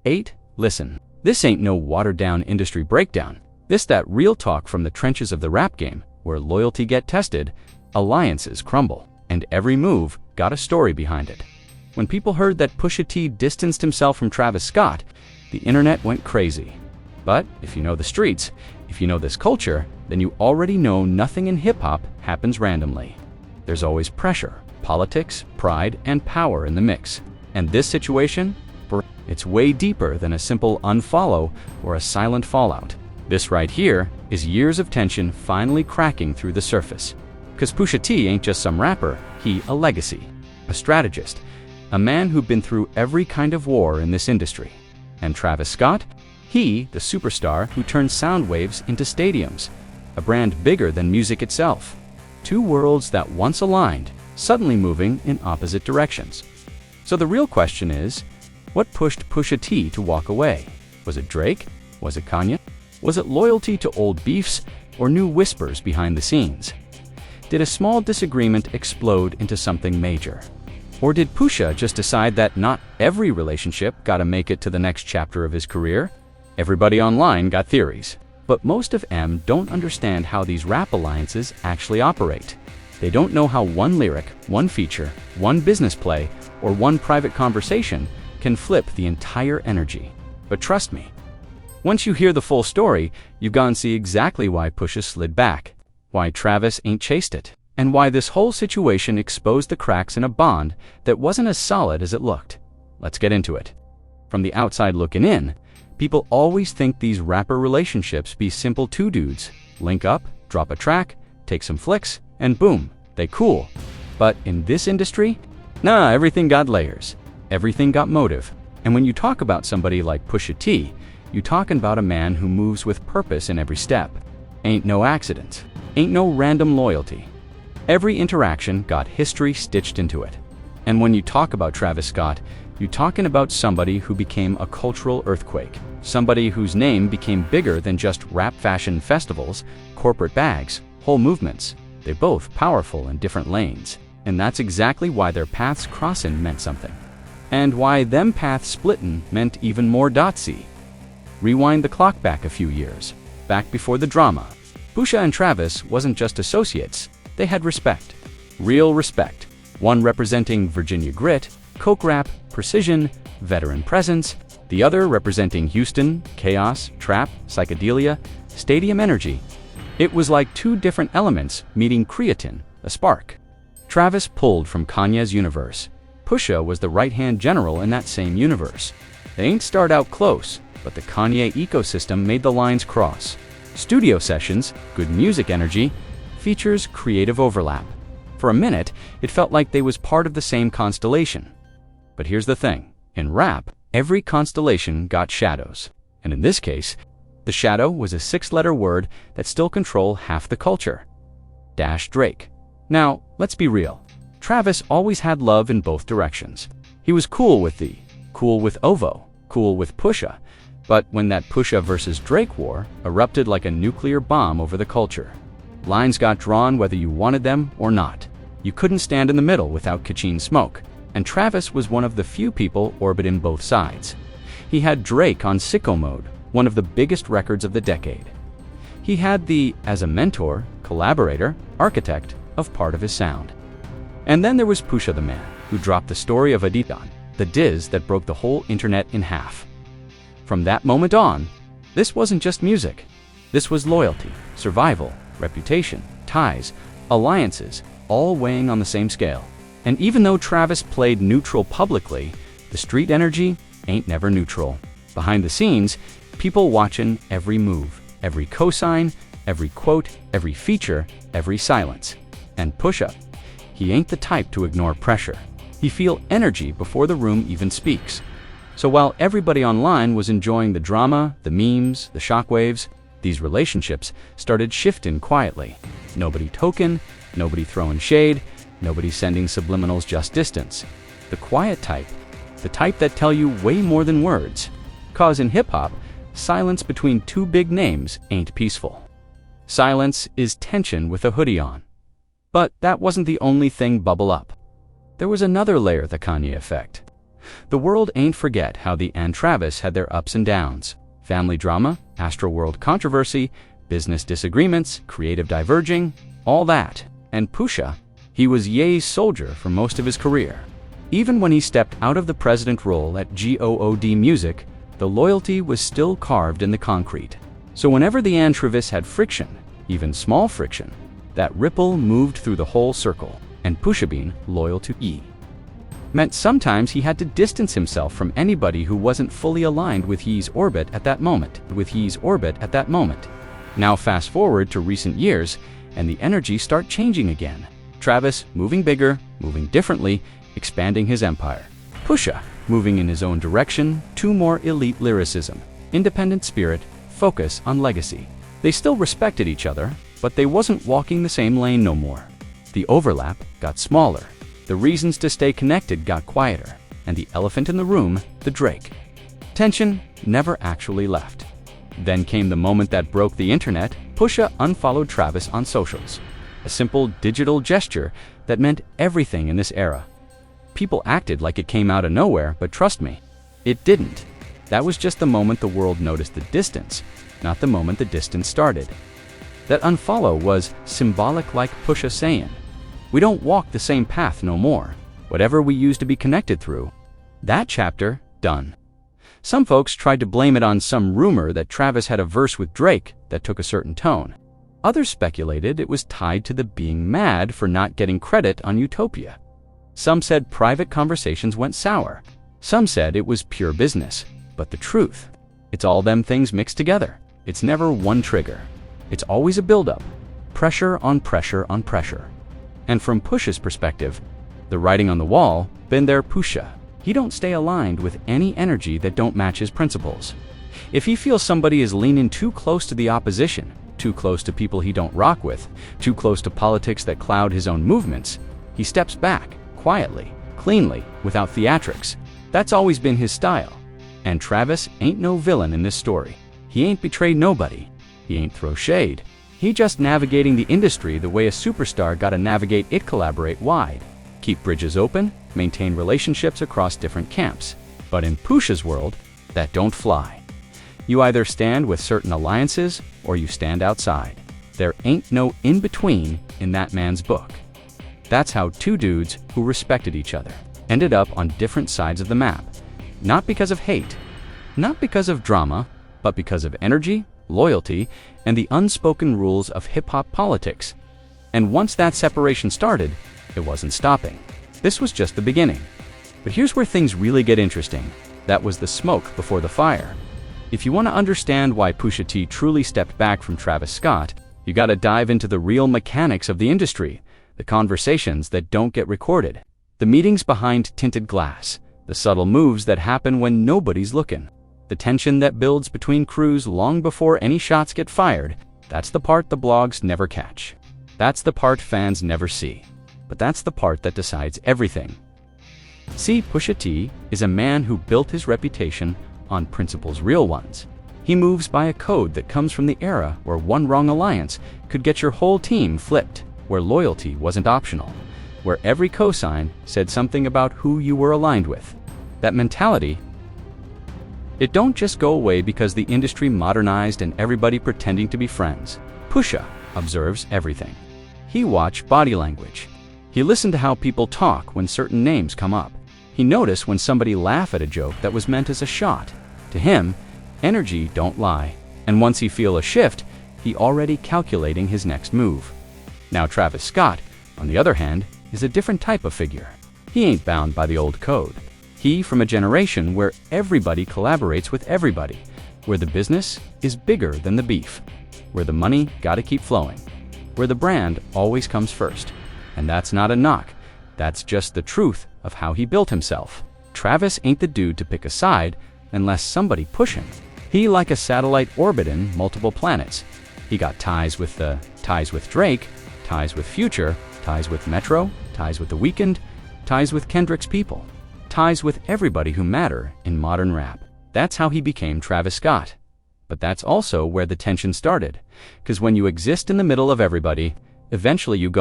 8. Listen. This ain't no watered-down industry breakdown. This that real talk from the trenches of the rap game, where loyalty get tested, alliances crumble, and every move got a story behind it. When people heard that Pusha T distanced himself from Travis Scott, the internet went crazy. But if you know the streets, if you know this culture, then you already know nothing in hip-hop happens randomly. There's always pressure, politics, pride, and power in the mix. And this situation, it's way deeper than a simple unfollow or a silent fallout. This right here is years of tension finally cracking through the surface. 'Cause Pusha T ain't just some rapper, he a legacy, a strategist, a man who'd been through every kind of war in this industry. And Travis Scott? He, the superstar who turned sound waves into stadiums, a brand bigger than music itself. Two worlds that once aligned, suddenly moving in opposite directions. So the real question is, what pushed Pusha T to walk away? Was it Drake? Was it Kanye? Was it loyalty to old beefs or new whispers behind the scenes? Did a small disagreement explode into something major? Or did Pusha just decide that not every relationship gotta make it to the next chapter of his career? Everybody online got theories, but most of them don't understand how these rap alliances actually operate. They don't know how one lyric, one feature, one business play, or one private conversation can flip the entire energy. But trust me, once you hear the full story, you gonna see exactly why Pusha slid back, why Travis ain't chased it, and why this whole situation exposed the cracks in a bond that wasn't as solid as it looked. Let's get into it. From the outside looking in, people always think these rapper relationships be simple two dudes, link up, drop a track, take some flicks, and boom, they cool. But in this industry, nah, everything got layers, everything got motive. And when you talk about somebody like Pusha T, you talking about a man who moves with purpose in every step. Ain't no accident, ain't no random loyalty. Every interaction got history stitched into it. And when you talk about Travis Scott, you're talking about somebody who became a cultural earthquake, somebody whose name became bigger than just rap fashion festivals, corporate bags, whole movements. They're both powerful in different lanes, and that's exactly why their paths crossin' meant something. And why them paths splittin' meant even more. See. Rewind the clock back a few years, back before the drama. Pusha and Travis wasn't just associates, they had respect. Real respect. One representing Virginia grit, coke rap, precision, veteran presence. The other representing Houston, chaos, trap, psychedelia, stadium energy. It was like two different elements meeting creatine, a spark. Travis pulled from Kanye's universe. Pusha was the right-hand general in that same universe. They ain't start out close, but the Kanye ecosystem made the lines cross. Studio sessions, good music energy, features, creative overlap. For a minute, it felt like they was part of the same constellation. But here's the thing. In rap, every constellation got shadows. And in this case, the shadow was a 6-letter word that still controlled half the culture. Drake. Now, let's be real. Travis always had love in both directions. He was cool with OVO, cool with Pusha. But when that Pusha versus Drake war erupted like a nuclear bomb over the culture, lines got drawn whether you wanted them or not. You couldn't stand in the middle without catching smoke. And Travis was one of the few people orbiting both sides. He had Drake on Sicko Mode, one of the biggest records of the decade. He had the, as a mentor, collaborator, architect of part of his sound. And then there was Pusha the man, who dropped the story of Adidas, the diz that broke the whole internet in half. From that moment on, this wasn't just music. This was loyalty, survival, reputation, ties, alliances, all weighing on the same scale. And even though Travis played neutral publicly, the street energy ain't never neutral. Behind the scenes, people watching every move, every cosign, every quote, every feature, every silence. And Pusha, he ain't the type to ignore pressure. He feel energy before the room even speaks. So while everybody online was enjoying the drama, the memes, the shockwaves, these relationships started shifting quietly. Nobody token, nobody throwing shade, nobody sending subliminals just distance. The quiet type, the type that tell you way more than words. 'Cause in hip-hop, silence between two big names ain't peaceful. Silence is tension with a hoodie on. But that wasn't the only thing bubble up. There was another layer of the Kanye effect. The world ain't forget how the and Travis had their ups and downs. Family drama, Astroworld controversy, business disagreements, creative diverging, all that. And Pusha, he was Ye's soldier for most of his career. Even when he stepped out of the president role at GOOD Music, the loyalty was still carved in the concrete. So whenever the and Travis had friction, even small friction, that ripple moved through the whole circle. And Pusha being loyal to E meant sometimes he had to distance himself from anybody who wasn't fully aligned with Ye's orbit at that moment. Now fast forward to recent years, and the energy start changing again. Travis moving bigger, moving differently, expanding his empire. Pusha moving in his own direction to more elite lyricism, independent spirit, focus on legacy. They still respected each other, but they wasn't walking the same lane no more. The overlap got smaller. The reasons to stay connected got quieter, and the elephant in the room, the Drake. Tension never actually left. Then came the moment that broke the internet. Pusha unfollowed Travis on socials. A simple digital gesture that meant everything in this era. People acted like it came out of nowhere, but trust me, it didn't. That was just the moment the world noticed the distance, not the moment the distance started. That unfollow was symbolic, like Pusha saying, "We don't walk the same path no more. Whatever we used to be connected through, that chapter, done." Some folks tried to blame it on some rumor that Travis had a verse with Drake that took a certain tone. Others speculated it was tied to the being mad for not getting credit on Utopia. Some said private conversations went sour. Some said it was pure business. But the truth, it's all them things mixed together. It's never one trigger. It's always a buildup. Pressure on pressure on pressure. And from Pusha's perspective, the writing on the wall, been there Pusha. He don't stay aligned with any energy that don't match his principles. If he feels somebody is leaning too close to the opposition, too close to people he don't rock with, too close to politics that cloud his own movements, he steps back, quietly, cleanly, without theatrics. That's always been his style. And Travis ain't no villain in this story. He ain't betrayed nobody. He ain't throw shade. He just navigating the industry the way a superstar gotta navigate it, collaborate wide. Keep bridges open, maintain relationships across different camps. But in Pusha's world, that don't fly. You either stand with certain alliances or you stand outside. There ain't no in-between in that man's book. That's how two dudes who respected each other ended up on different sides of the map. Not because of hate, not because of drama, but because of energy, loyalty, and the unspoken rules of hip-hop politics. And once that separation started, it wasn't stopping. This was just the beginning. But here's where things really get interesting. That was the smoke before the fire. If you want to understand why Pusha T truly stepped back from Travis Scott, you gotta dive into the real mechanics of the industry, the conversations that don't get recorded, the meetings behind tinted glass, the subtle moves that happen when nobody's looking, the tension that builds between crews long before any shots get fired. That's the part the blogs never catch. That's the part fans never see. But that's the part that decides everything. See, Pusha T is a man who built his reputation on principles, real ones. He moves by a code that comes from the era where one wrong alliance could get your whole team flipped, where loyalty wasn't optional, where every cosign said something about who you were aligned with. That mentality, it don't just go away because the industry modernized and everybody pretending to be friends. Pusha observes everything. He watch body language. He listened to how people talk when certain names come up. He noticed when somebody laugh at a joke that was meant as a shot. To him, energy don't lie. And once he feel a shift, he already calculating his next move. Now Travis Scott, on the other hand, is a different type of figure. He ain't bound by the old code. He from a generation where everybody collaborates with everybody, where the business is bigger than the beef, where the money gotta keep flowing, where the brand always comes first. And that's not a knock. That's just the truth of how he built himself. Travis ain't the dude to pick a side unless somebody push him. He like a satellite orbiting multiple planets. He got ties with Drake, ties with Future, ties with Metro, ties with The Weeknd, ties with Kendrick's people, ties with everybody who matter in modern rap. That's how he became Travis Scott. But that's also where the tension started. 'Cause when you exist in the middle of everybody, eventually you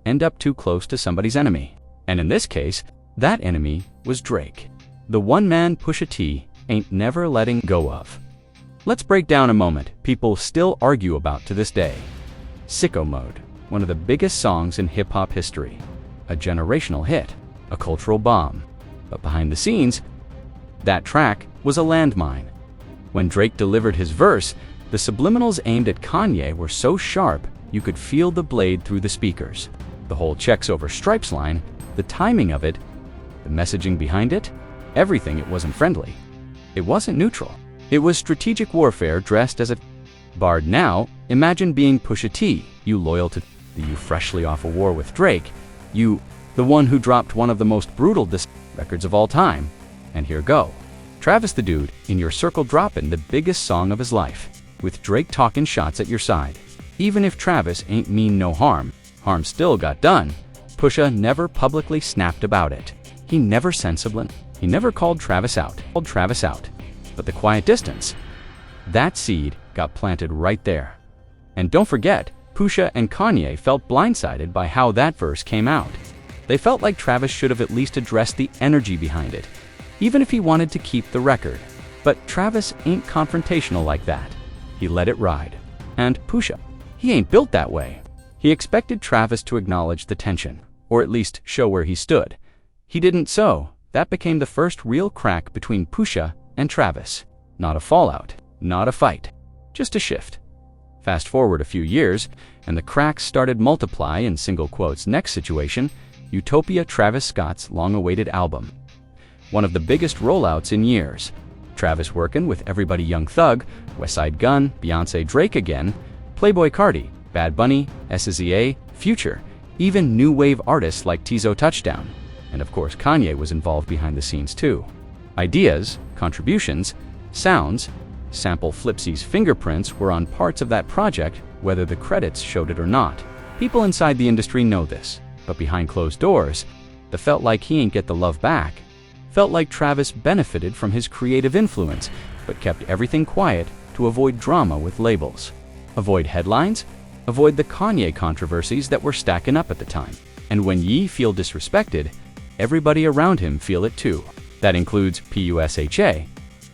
end up too close to somebody's enemy. And in this case, that enemy was Drake. the one man Pusha T ain't never letting go of. Let's break down a moment people still argue about to this day. Sicko Mode, one of the biggest songs in hip-hop history. A generational hit, a cultural bomb. But behind the scenes, that track was a landmine. When Drake delivered his verse, the subliminals aimed at Kanye were so sharp you could feel the blade through the speakers. The whole checks over stripes line, the timing of it, the messaging behind it, everything, it wasn't friendly. It wasn't neutral. It was strategic warfare dressed as a bard. Now, imagine being Pusha T, you loyal to you freshly off a war with Drake, you, the one who dropped one of the most brutal records of all time. And here go. Travis the dude, in your circle dropping the biggest song of his life, with Drake talking shots at your side. Even if Travis ain't mean no harm, harm still got done. Pusha never publicly snapped about it. He never he never called Travis out. But the quiet distance, that seed got planted right there. And don't forget, Pusha and Kanye felt blindsided by how that verse came out. They felt like Travis should have at least addressed the energy behind it, even if he wanted to keep the record. But Travis ain't confrontational like that. He let it ride. And Pusha, he ain't built that way. He expected Travis to acknowledge the tension, or at least show where he stood. He didn't, so that became the first real crack between Pusha and Travis. Not a fallout, not a fight, just a shift. Fast forward a few years, and the cracks started multiply in single quotes. Next situation, Utopia, Travis Scott's long-awaited album. One of the biggest rollouts in years. Travis working with everybody Young Thug, Westside Gunn, Beyonce, Drake again, Playboi Carti, Bad Bunny, SZA, Future, even new wave artists like Tizo Touchdown. And of course Kanye was involved behind the scenes too. Ideas, contributions, sounds, sample Flipsy's fingerprints were on parts of that project, whether the credits showed it or not. People inside the industry know this, but behind closed doors, they felt like he ain't get the love back. Felt like Travis benefited from his creative influence, but kept everything quiet to avoid drama with labels. Avoid headlines, avoid the Kanye controversies that were stacking up at the time. And when ye feel disrespected, everybody around him feel it too. That includes Pusha.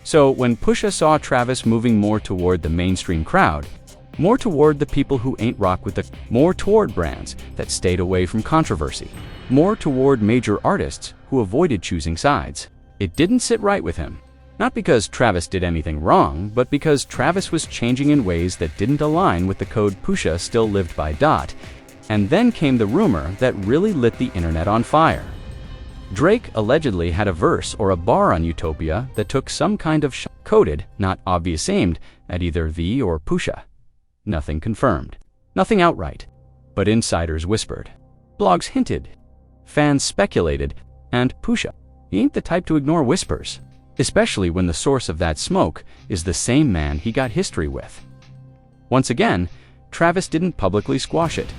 So when Pusha saw Travis moving more toward the mainstream crowd, more toward the people who ain't rock with the, more toward brands that stayed away from controversy, more toward major artists who avoided choosing sides, it didn't sit right with him. Not because Travis did anything wrong, but because Travis was changing in ways that didn't align with the code Pusha still lived by. And then came the rumor that really lit the internet on fire. Drake allegedly had a verse or a bar on Utopia that took some kind of coded, not obvious, aimed at either V or Pusha. Nothing confirmed. Nothing outright. But insiders whispered. Blogs hinted. Fans speculated. And Pusha, he ain't the type to ignore whispers, especially when the source of that smoke is the same man he got history with. Once again, Travis didn't publicly squash it,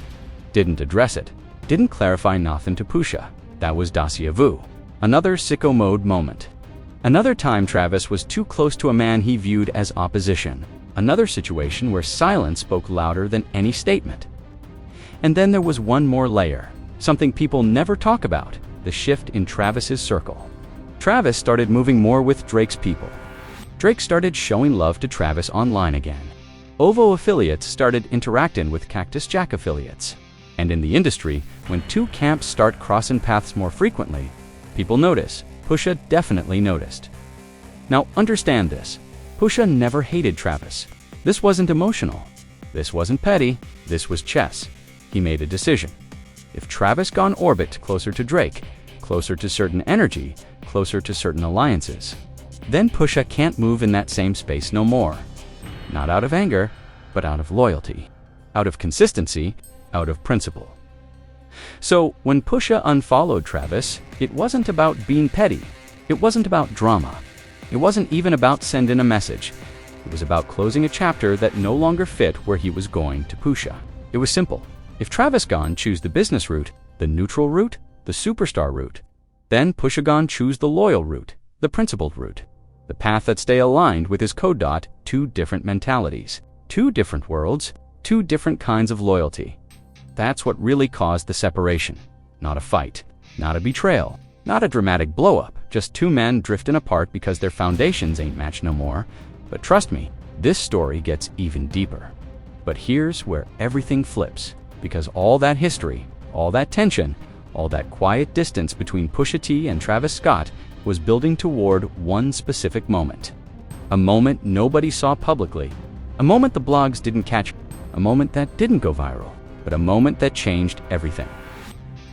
didn't address it, didn't clarify nothing to Pusha. That was dossier vu. Another Sicko Mode moment. Another time Travis was too close to a man he viewed as opposition. Another situation where silence spoke louder than any statement. And then there was one more layer, something people never talk about, the shift in Travis's circle. Travis started moving more with Drake's people. Drake started showing love to Travis online again. OVO affiliates started interacting with Cactus Jack affiliates. And in the industry, when two camps start crossing paths more frequently, people notice. Pusha definitely noticed. Now understand this. Pusha never hated Travis. This wasn't emotional. This wasn't petty. This was chess. He made a decision. If Travis gone orbit closer to Drake, closer to certain energy, closer to certain alliances, then Pusha can't move in that same space no more. Not out of anger, but out of loyalty, out of consistency, out of principle. So when Pusha unfollowed Travis, it wasn't about being petty. It wasn't about drama. It wasn't even about sending a message. It was about closing a chapter that no longer fit where he was going to Pusha. It was simple. If Travis gone choose the business route, the neutral route, the superstar route, then Pusha gone choose the loyal route, the principled route, the path that stay aligned with his code. Two different mentalities, two different worlds, two different kinds of loyalty. That's what really caused the separation. Not a fight, not a betrayal, not a dramatic blow-up. just two men drifting apart because their foundations ain't matched no more. But trust me, this story gets even deeper. But here's where everything flips, because all that history, all that tension, all that quiet distance between Pusha T and Travis Scott was building toward one specific moment. A moment nobody saw publicly, a moment the blogs didn't catch, a moment that didn't go viral, but a moment that changed everything.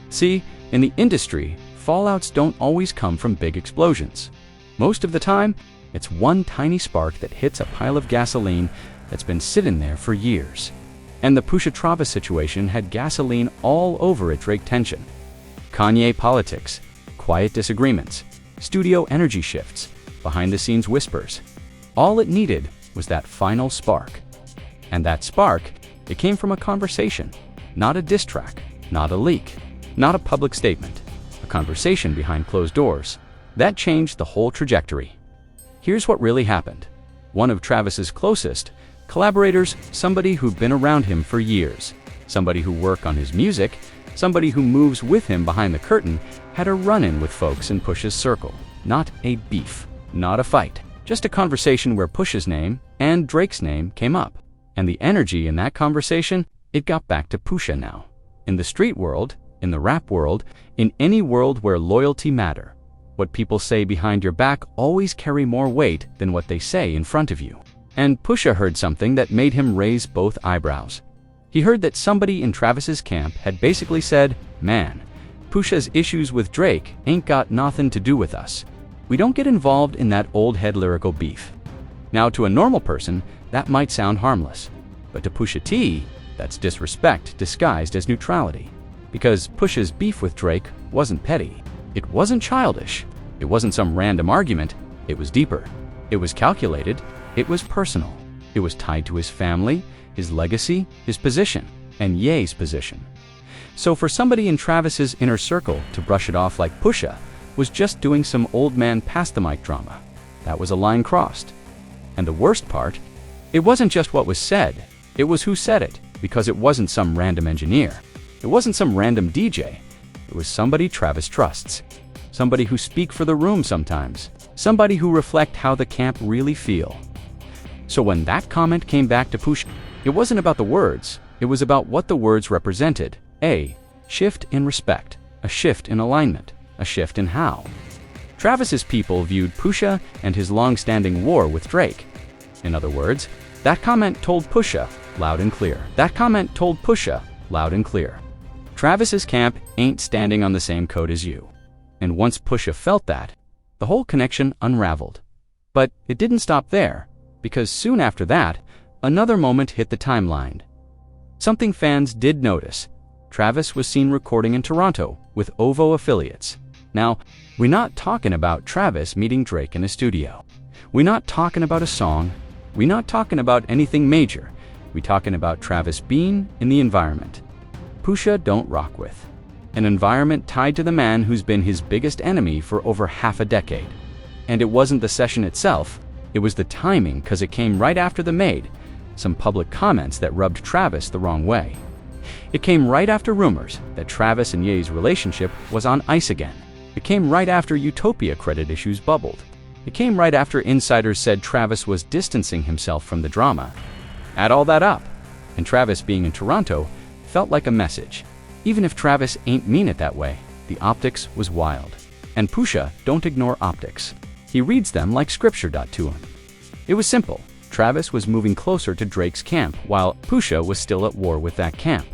See, in the industry, fallouts don't always come from big explosions. Most of the time, it's one tiny spark that hits a pile of gasoline that's been sitting there for years. And the Pusha-Travis situation had gasoline all over it. Drake tension, Kanye politics, quiet disagreements, studio energy shifts, behind-the-scenes whispers. All it needed was that final spark. And that spark, it came from a conversation, not a diss track, not a leak, not a public statement, a conversation behind closed doors. That changed the whole trajectory. Here's what really happened. One of Travis's closest collaborators, somebody who'd been around him for years, somebody who worked on his music, somebody who moves with him behind the curtain, had a run-in with folks in Pusha's circle. Not a beef, not a fight, just a conversation where Pusha's name and Drake's name came up. And the energy in that conversation, it got back to Pusha now. In the street world, in the rap world, in any world where loyalty matter, what people say behind your back always carry more weight than what they say in front of you. And Pusha heard something that made him raise both eyebrows. He heard that somebody in Travis's camp had basically said, "Man, Pusha's issues with Drake ain't got nothing to do with us. We don't get involved in that old head lyrical beef." Now, to a normal person, that might sound harmless. But to Pusha T, that's disrespect disguised as neutrality. Because Pusha's beef with Drake wasn't petty. It wasn't childish. It wasn't some random argument. It was deeper. It was calculated. It was personal. It was tied to his family, his legacy, his position, and Ye's position. So for somebody in Travis's inner circle to brush it off like Pusha was just doing some old man pass the mic drama, that was a line crossed. And the worst part, it wasn't just what was said, it was who said it, because it wasn't some random engineer. It wasn't some random DJ. It was somebody Travis trusts. Somebody who speak for the room sometimes. Somebody who reflect how the camp really feel. So when that comment came back to Pusha, it wasn't about the words, it was about what the words represented. A shift in respect, a shift in alignment, a shift in how Travis's people viewed Pusha and his long-standing war with Drake. In other words, that comment told Pusha loud and clear. That comment told Pusha loud and clear. Travis's camp ain't standing on the same code as you. And once Pusha felt that, the whole connection unraveled. But it didn't stop there, because soon after that, another moment hit the timeline. Something fans did notice. Travis was seen recording in Toronto with OVO affiliates. Now, we're not talking about Travis meeting Drake in a studio. We're not talking about a song. We're not talking about anything major. We're talking about Travis being in the environment Pusha don't rock with. An environment tied to the man who's been his biggest enemy for over half a decade. And it wasn't the session itself, it was the timing, because it came right after the made some public comments that rubbed Travis the wrong way. It came right after rumors that Travis and Ye's relationship was on ice again. It came right after Utopia credit issues bubbled. It came right after insiders said Travis was distancing himself from the drama. Add all that up, and Travis being in Toronto felt like a message. Even if Travis ain't mean it that way, the optics was wild. And Pusha don't ignore optics. He reads them like scripture. To him. It was simple. Travis was moving closer to Drake's camp while Pusha was still at war with that camp.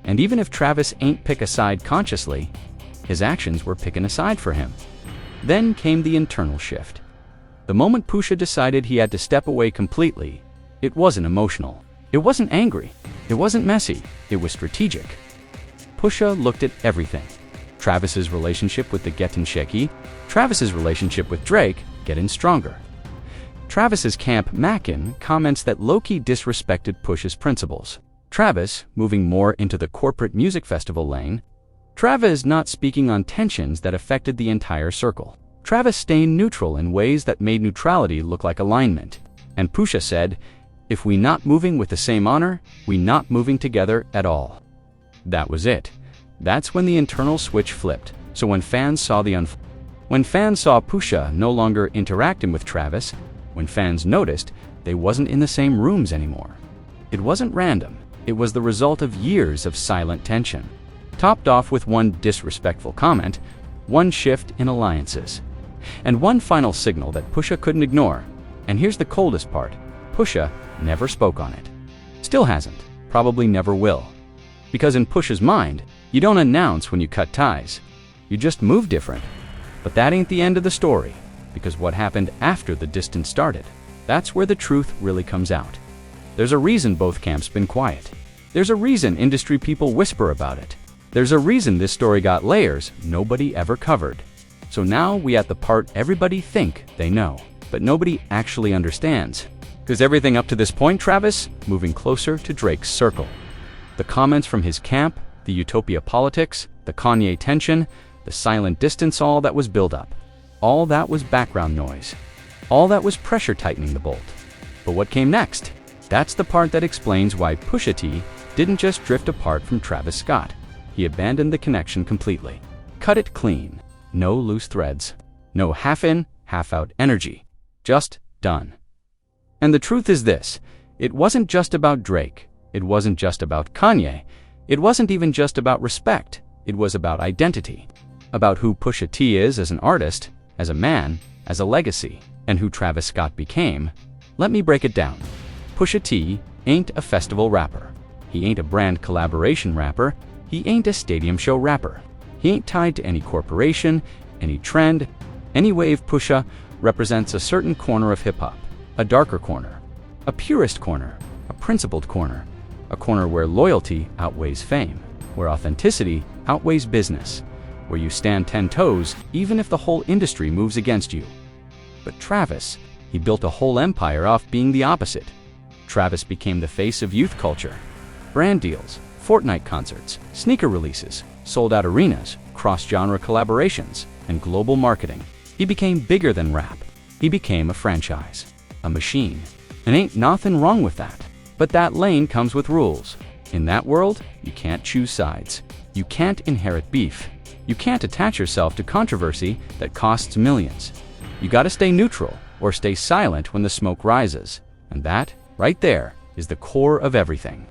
And even if Travis ain't pick a side consciously, his actions were picking a side for him. Then came the internal shift. The moment Pusha decided he had to step away completely, it wasn't emotional. It wasn't angry. It wasn't messy. It was strategic. Pusha looked at everything. Travis's relationship with the getting shaky, Travis's relationship with Drake getting stronger. Travis's camp Mackin comments that Loki disrespected Pusha's principles. Travis moving more into the corporate music festival lane. Travis not speaking on tensions that affected the entire circle. Travis staying neutral in ways that made neutrality look like alignment. And Pusha said, "If we not moving with the same honor, we not moving together at all." That was it. That's when the internal switch flipped. So when fans saw the When fans saw Pusha no longer interacting with Travis, when fans noticed they wasn't in the same rooms anymore. It wasn't random. It was the result of years of silent tension, topped off with one disrespectful comment, one shift in alliances, and one final signal that Pusha couldn't ignore. And here's the coldest part. Pusha never spoke on it. Still hasn't. Probably never will. Because in Pusha's mind, you don't announce when you cut ties. You just move different. But that ain't the end of the story, because what happened after the distance started, that's where the truth really comes out. There's a reason both camps been quiet. There's a reason industry people whisper about it. There's a reason this story got layers nobody ever covered. So now we at the part everybody think they know, but nobody actually understands. Because everything up to this point, Travis, moving closer to Drake's circle. The comments from his camp, the Utopia politics, the Kanye tension, the silent distance, all that was built up. All that was background noise. All that was pressure tightening the bolt. But what came next? That's the part that explains why Pusha T didn't just drift apart from Travis Scott. He abandoned the connection completely. Cut it clean. No loose threads. No half-in, half-out energy. Just done. And the truth is this. It wasn't just about Drake. It wasn't just about Kanye. It wasn't even just about respect. It was about identity. About who Pusha T is as an artist, as a man, as a legacy, and who Travis Scott became. Let me break it down. Pusha T ain't a festival rapper. He ain't a brand collaboration rapper. He ain't a stadium show rapper. He ain't tied to any corporation, any trend, any wave. Pusha represents a certain corner of hip-hop, a darker corner, a purist corner, a principled corner, a corner where loyalty outweighs fame, where authenticity outweighs business, where you stand 10 toes even if the whole industry moves against you. But Travis, he built a whole empire off being the opposite. Travis became the face of youth culture. Brand deals, Fortnite concerts, sneaker releases, sold-out arenas, cross-genre collaborations, and global marketing. He became bigger than rap. He became a franchise, a machine. And ain't nothing wrong with that. But that lane comes with rules. In that world, you can't choose sides. You can't inherit beef. You can't attach yourself to controversy that costs millions. You gotta stay neutral or stay silent when the smoke rises. And that, right there, is the core of everything.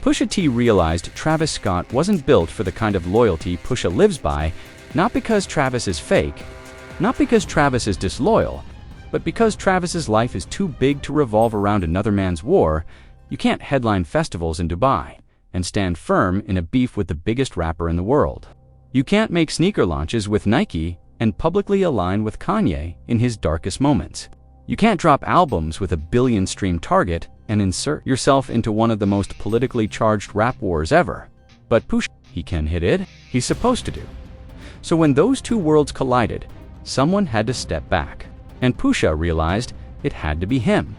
Pusha T realized Travis Scott wasn't built for the kind of loyalty Pusha lives by, not because Travis is fake, not because Travis is disloyal, but because Travis's life is too big to revolve around another man's war. You can't headline festivals in Dubai and stand firm in a beef with the biggest rapper in the world. You can't make sneaker launches with Nike and publicly align with Kanye in his darkest moments. You can't drop albums with a billion-stream target and insert yourself into one of the most politically charged rap wars ever. But Pusha, he can hit it. He's supposed to do. So when those two worlds collided, someone had to step back. And Pusha realized it had to be him.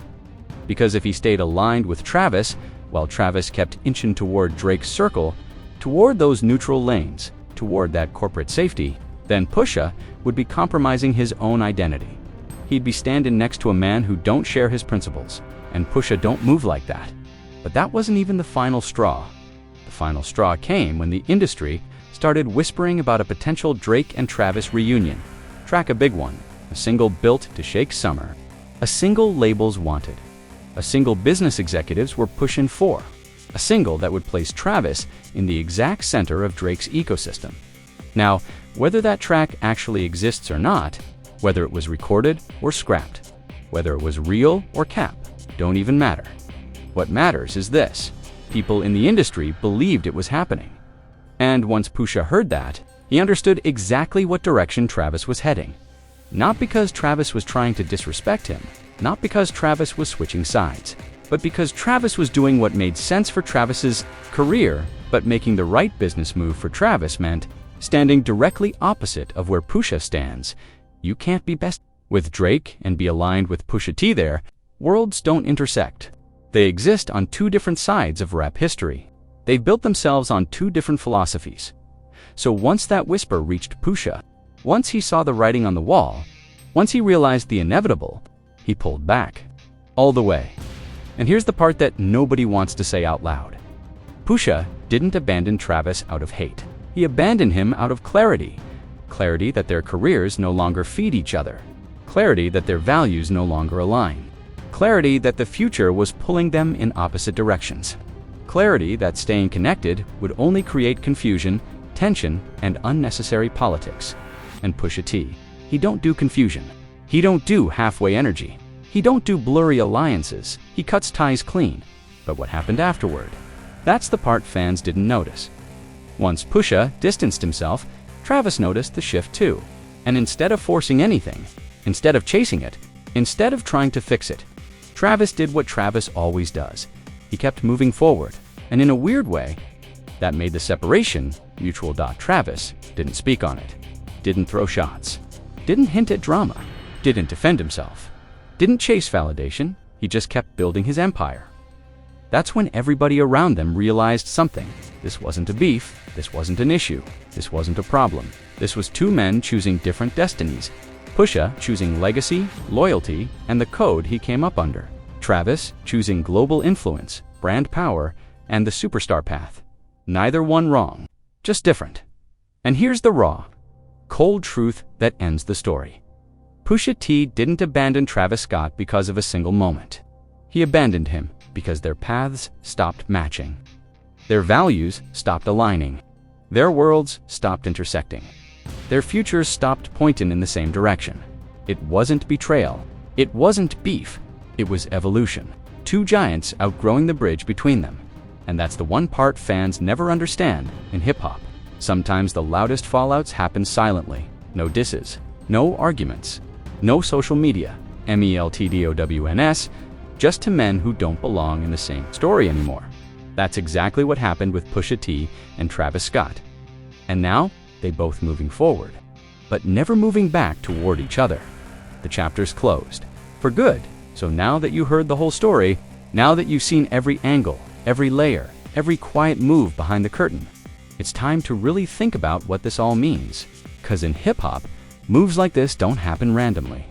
Because if he stayed aligned with Travis, while Travis kept inching toward Drake's circle, toward those neutral lanes, toward that corporate safety, then Pusha would be compromising his own identity. He'd be standing next to a man who don't share his principles, and Pusha don't move like that. But that wasn't even the final straw. The final straw came when the industry started whispering about a potential Drake and Travis reunion. Track a big one, a single built to shake summer, a single labels wanted, a single business executives were pushing for, a single that would place Travis in the exact center of Drake's ecosystem. Now, whether that track actually exists or not, whether it was recorded or scrapped, whether it was real or cap, don't even matter. What matters is this: people in the industry believed it was happening. And once Pusha heard that, he understood exactly what direction Travis was heading. Not because Travis was trying to disrespect him, not because Travis was switching sides, but because Travis was doing what made sense for Travis's career, but making the right business move for Travis meant standing directly opposite of where Pusha stands. You can't be best with Drake and be aligned with Pusha T there. Worlds don't intersect. They exist on two different sides of rap history. They've built themselves on two different philosophies. So once that whisper reached Pusha, once he saw the writing on the wall, once he realized the inevitable, he pulled back. All the way. And here's the part that nobody wants to say out loud. Pusha didn't abandon Travis out of hate. He abandoned him out of clarity. clarity that their careers no longer feed each other, clarity that their values no longer align, clarity that the future was pulling them in opposite directions, clarity that staying connected would only create confusion, tension, and unnecessary politics. And Pusha T, he don't do confusion. He don't do halfway energy. He don't do blurry alliances. He cuts ties clean. But what happened afterward? That's the part fans didn't notice. Once Pusha distanced himself, Travis noticed the shift too. And instead of forcing anything, instead of chasing it, instead of trying to fix it, Travis did what Travis always does. He kept moving forward. And in a weird way, that made the separation mutual. Travis didn't speak on it, didn't throw shots, didn't hint at drama, didn't defend himself, didn't chase validation. He just kept building his empire. That's when everybody around them realized something. This wasn't a beef, this wasn't an issue, this wasn't a problem. This was two men choosing different destinies. Pusha choosing legacy, loyalty, and the code he came up under. Travis choosing global influence, brand power, and the superstar path. Neither one wrong, just different. And here's the raw, cold truth that ends the story. Pusha T didn't abandon Travis Scott because of a single moment. He abandoned him because their paths stopped matching. Their values stopped aligning. Their worlds stopped intersecting. Their futures stopped pointing in the same direction. It wasn't betrayal. It wasn't beef. It was evolution. Two giants outgrowing the bridge between them. And that's the one part fans never understand in hip-hop. Sometimes the loudest fallouts happen silently. No disses, no arguments, no social media, MELTDOWNS, just to men who don't belong in the same story anymore. That's exactly what happened with Pusha T and Travis Scott. And now, they both moving forward, but never moving back toward each other. The chapter's closed. For good. So now that you heard the whole story, now that you've seen every angle, every layer, every quiet move behind the curtain, it's time to really think about what this all means. 'Cause in hip-hop, moves like this don't happen randomly.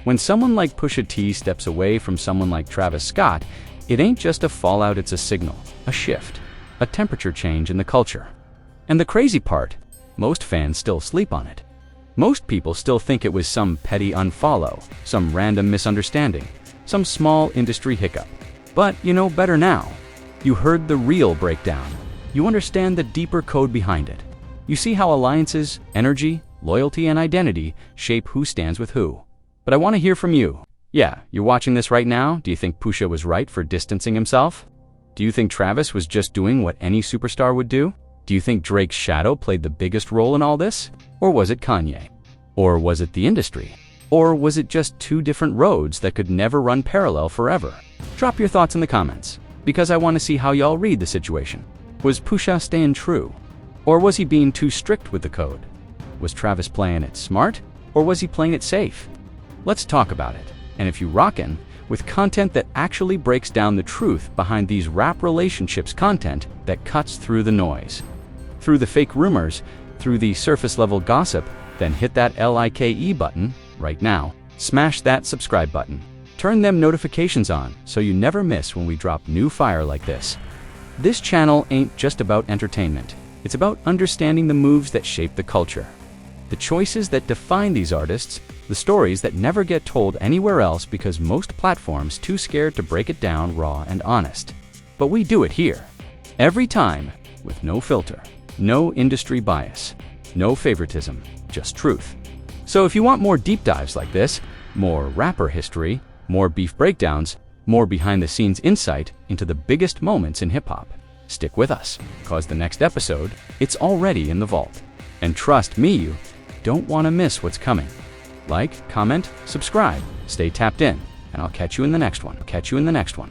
When someone like Pusha T steps away from someone like Travis Scott, it ain't just a fallout, it's a signal, a shift, a temperature change in the culture. And the crazy part, most fans still sleep on it. Most people still think it was some petty unfollow, some random misunderstanding, some small industry hiccup. But you know better now. You heard the real breakdown. You understand the deeper code behind it. You see how alliances, energy, loyalty, and identity shape who stands with who. But I want to hear from you. Yeah, you're watching this right now. Do you think Pusha was right for distancing himself? Do you think Travis was just doing what any superstar would do? Do you think Drake's shadow played the biggest role in all this? Or was it Kanye? Or was it the industry? Or was it just two different roads that could never run parallel forever? Drop your thoughts in the comments, because I want to see how y'all read the situation. Was Pusha staying true? Or was he being too strict with the code? Was Travis playing it smart? Or was he playing it safe? Let's talk about it. And if you rockin' with content that actually breaks down the truth behind these rap relationships, content that cuts through the noise, through the fake rumors, through the surface level gossip, then hit that like button right now. Smash that subscribe button. Turn them notifications on so you never miss when we drop new fire like this. This channel ain't just about entertainment. It's about understanding the moves that shape the culture, the choices that define these artists, the stories that never get told anywhere else because most platforms too scared to break it down raw and honest. But we do it here, every time, with no filter, no industry bias, no favoritism, just truth. So if you want more deep dives like this, more rapper history, more beef breakdowns, more behind-the-scenes insight into the biggest moments in hip-hop, stick with us, cause the next episode, it's already in the vault. And trust me, you don't want to miss what's coming. Like, comment, subscribe, stay tapped in, and I'll catch you in the next one.